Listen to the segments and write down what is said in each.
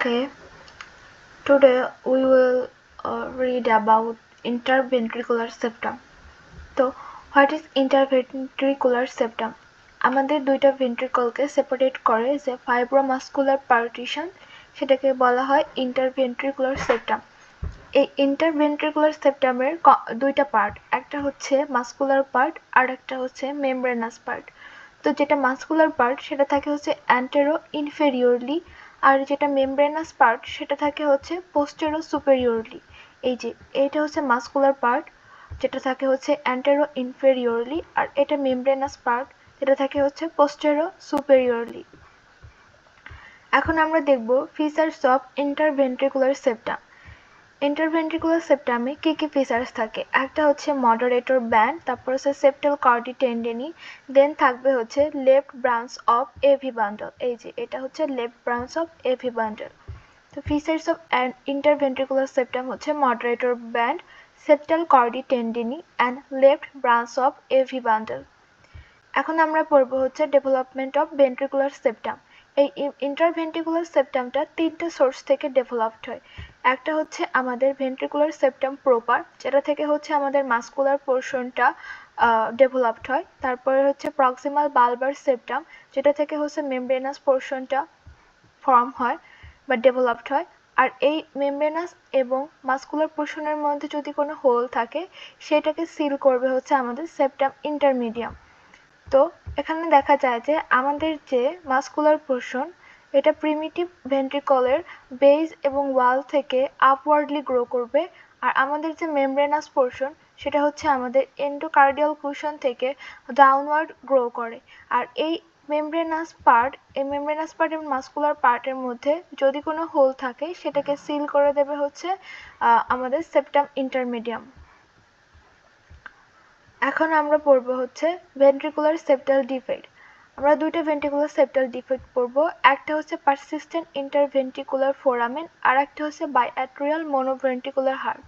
Okay, today we will read about interventricular septum. তো what is interventricular septum? আমাদের দুইটা ভেন্ট্রিকলকে separate করে যে ফাইব্রোমাস্কুলার পার্টিশন সেটাকে বলা হয় ইন্টারভেন্ট্রিকুলার সেপ্টাম। এই ইন্টারভেন্ট্রিকুলার সেপ্টামের দুইটা পার্ট, একটা হচ্ছে মাস্কুলার পার্ট আর একটা হচ্ছে মেমব্রেনাস পার্ট। তো যেটা মাস্কুলার পার্ট সেটা থাকে হচ্ছে অ্যান্টেরো ইনফেরিয়রলি, আর যেটা মেমব্রেনাস পার্ট সেটা থাকে হচ্ছে পোস্টেরো সুপেরিয়রলি। এই যে এইটা হচ্ছে মাস্কুলার পার্ট যেটা থাকে হচ্ছে অ্যান্টেরো ইনফেরিয়রলি, আর এটা মেমব্রেনাস পার্ট যেটা থাকে হচ্ছে পোস্টেরো সুপেরিয়রলি। এখন আমরা দেখব features of interventricular septum. Interventricular সেপ্টামে কি কি ফিচার্স থাকে? একটা হচ্ছে মডারেটর ব্যান্ড, তারপর হচ্ছে সেপ্টাল কর্ডি টেন্ডেনি, দেন থাকবে হচ্ছে left branch of AV bundle. এই যে এটা হচ্ছে left branch of AV bundle. তো ফিচার্স অফ ইন্টারভেন্ট্রিকুলার সেপ্টাম হচ্ছে moderator band, septal chordae tendineae and left branch of AV bundle. এখন আমরা পড়ব হচ্ছে ডেভেলপমেন্ট অফ ভেন্ট্রিকুলার সেপ্টাম। এই ইন্টারভেন্ট্রিকুলার সেপ্টামটা তিনটে সোর্স থেকে ডেভেলপড হয়। একটা হচ্ছে আমাদের ভেন্ট্রিকুলার সেপ্টাম প্রপার, যেটা থেকে হচ্ছে আমাদের মাস্কুলার পোর্শনটা ডেভেলপড হয়। তারপরে হচ্ছে প্রক্সিমাল বালবার সেপ্টাম, যেটা থেকে হচ্ছে মেমব্রেনাস পোর্শনটা ফর্ম হয় বা ডেভেলপড হয়। আর এই মেমব্রেনাস এবং মাস্কুলার পোর্শনের মধ্যে যদি কোনো হোল থাকে সেটাকে সিল করবে হচ্ছে আমাদের সেপ্টাম ইন্টারমিডিয়াম। তো এখানে দেখা যায় যে আমাদের যে মাস্কুলার পোর্শন এটা প্রিমিটিভ ভেন্ট্রিকলের বেস এবং ওয়াল থেকে আপওয়ার্ডলি গ্রো করবে, আর আমাদের যে মেমব্রেনাস পোর্শন সেটা হচ্ছে আমাদের এন্ডোকার্ডিয়াল কুশন থেকে ডাউনওয়ার্ড গ্রো করে। আর এই মেমব্রেনাস পার্ট এবং মাস্কুলার পার্টের মধ্যে যদি কোনো হোল থাকে সেটাকে সিল করে দেবে হচ্ছে আমাদের সেপ্টাম ইন্টারমিডিয়াম। এখন আমরা পড়ব হচ্ছে ভেন্ট্রিকুলার সেপ্টাল ডিফেক্ট। আমরা দুইটা ভেন্ট্রিকুলার সেপ্টাল ডিফেক্ট পড়ব, একটা হচ্ছে পারসিস্টেন্ট ইন্টারভেন্ট্রিকুলার ফোরামেন আর একটা হচ্ছে বাইঅ্যাট্রিয়াল মোনোভেন্ট্রিকুলার হার্ট।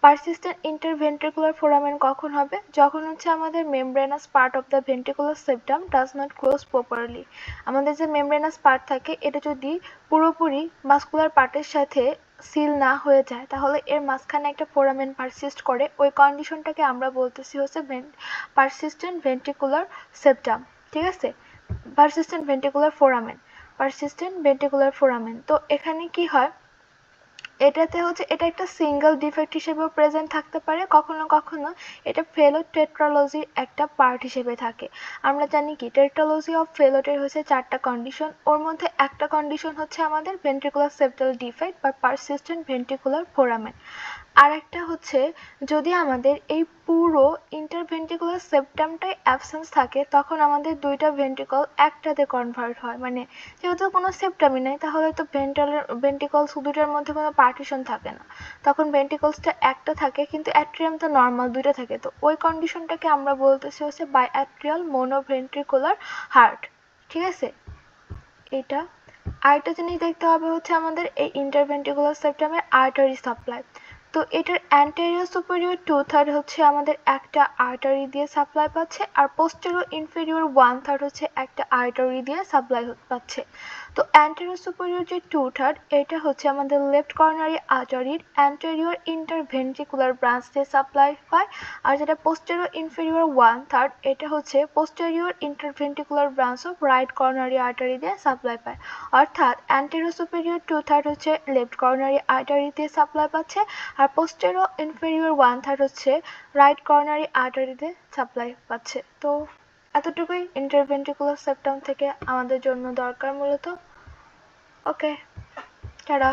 পারসিস্টেন্ট ইন্টারভেন্ট্রিকুলার ফোরামেন কখন হবে? যখন হচ্ছে আমাদের membranous part of the ventricular septum does not close properly. আমাদের যে মেমব্রেনাস পার্ট থাকে এটা যদি পুরোপুরি মাস্কুলার পার্টের সাথে সিল না হয়ে যায় তাহলে এর মাঝখানে একটা ফোরামেন পারসিস্ট করে, ওই কন্ডিশনটাকে আমরা বলতেছি হচ্ছে পারসিস্টেন্ট ভেন্ট্রিকুলার সেপ্টাম। ঠিক আছে, persistent ventricular foramen, persistent ventricular foramen. তো এখানে কি হয়, এটাতে হচ্ছে এটা একটা সিঙ্গেল ডিফেক্ট হিসেবেও প্রেজেন্ট থাকতে পারে, কখনো কখনো এটা ফেলো টেট্রালজির একটা পার্ট হিসেবে থাকে। আমরা জানি কি টেট্রালজি অফ ফেলোটের হচ্ছে 4টা কন্ডিশন, ওর মধ্যে একটা কন্ডিশন হচ্ছে আমাদের ভেন্ট্রিকুলার সেপ্টাল ডিফেক্ট বা পারসিস্টেন্ট ভেন্ট্রিকুলার ফোরামেন। আর একটা হচ্ছে যদি আমাদের এই পুরো ইন্টারভেন্ট্রিকুলার সেপ্টামটাই অ্যাবসেন্স থাকে তখন আমাদের দুইটা ভেন্ট্রিকল একটাতে কনভার্ট হয়। মানে যেহেতু কোনো সেপ্টামই নেই তাহলে তো ভেন্ট্রিকলস দুইটার মধ্যে কোনো পার্টিশন থাকে না, তখন ভেন্ট্রিকলসটা একটা থাকে কিন্তু অ্যাট্রিয়াম তো নর্মাল দুইটা থাকে। তো ওই কন্ডিশনটাকে আমরা বলতেছি হচ্ছে বাইঅ্যাট্রিয়াল মোনোভেন্ট্রিকুলার হার্ট। ঠিক আছে, এটা আরেকটা জিনিস দেখতে হবে হচ্ছে আমাদের এই ইন্টারভেন্ট্রিকুলার সেপ্টামের আর্টারি সাপ্লাই। তো এটার অ্যান্টেরিয়র সুপেরিয়র 2/3 হচ্ছে আমাদের একটা আর্টারি দিয়ে সাপ্লাই পাচ্ছে, আর পোস্টেরিয়র ইনফেরিয়র 1/3 হচ্ছে একটা আর্টারি দিয়ে সাপ্লাই পাচ্ছে। তো অ্যান্টেরিয়র সুপেরিয়র যে 2/3 এটা হচ্ছে আমাদের লেফট কর্নারি আর্টারির অ্যান্টেরিয়র ইন্টারভেন্ট্রিকুলার ব্রাঞ্চ দিয়ে সাপ্লাই পায়, আর যেটা পোস্টেরিয়র ইনফেরিয়র 1/3 এটা হচ্ছে posterior interventricular branch of right coronary artery দিয়ে সাপ্লাই পায়। অর্থাৎ অ্যান্টেরিয়র সুপেরিয়র 2/3 হচ্ছে লেফট কর্নারি আর্টারি দিয়ে সাপ্লাই পাচ্ছে, আর পোস্টেরিয়র ইনফেরিয়র 1/3 হচ্ছে রাইট কর্নারি আর্টারি দিয়ে সাপ্লাই পাচ্ছে। তো এতটুকুই ইন্টারভেন্ট্রিকুলার সেপ্টাম থেকে আমাদের জন্য দরকার মূলত। ওকে, টাটা।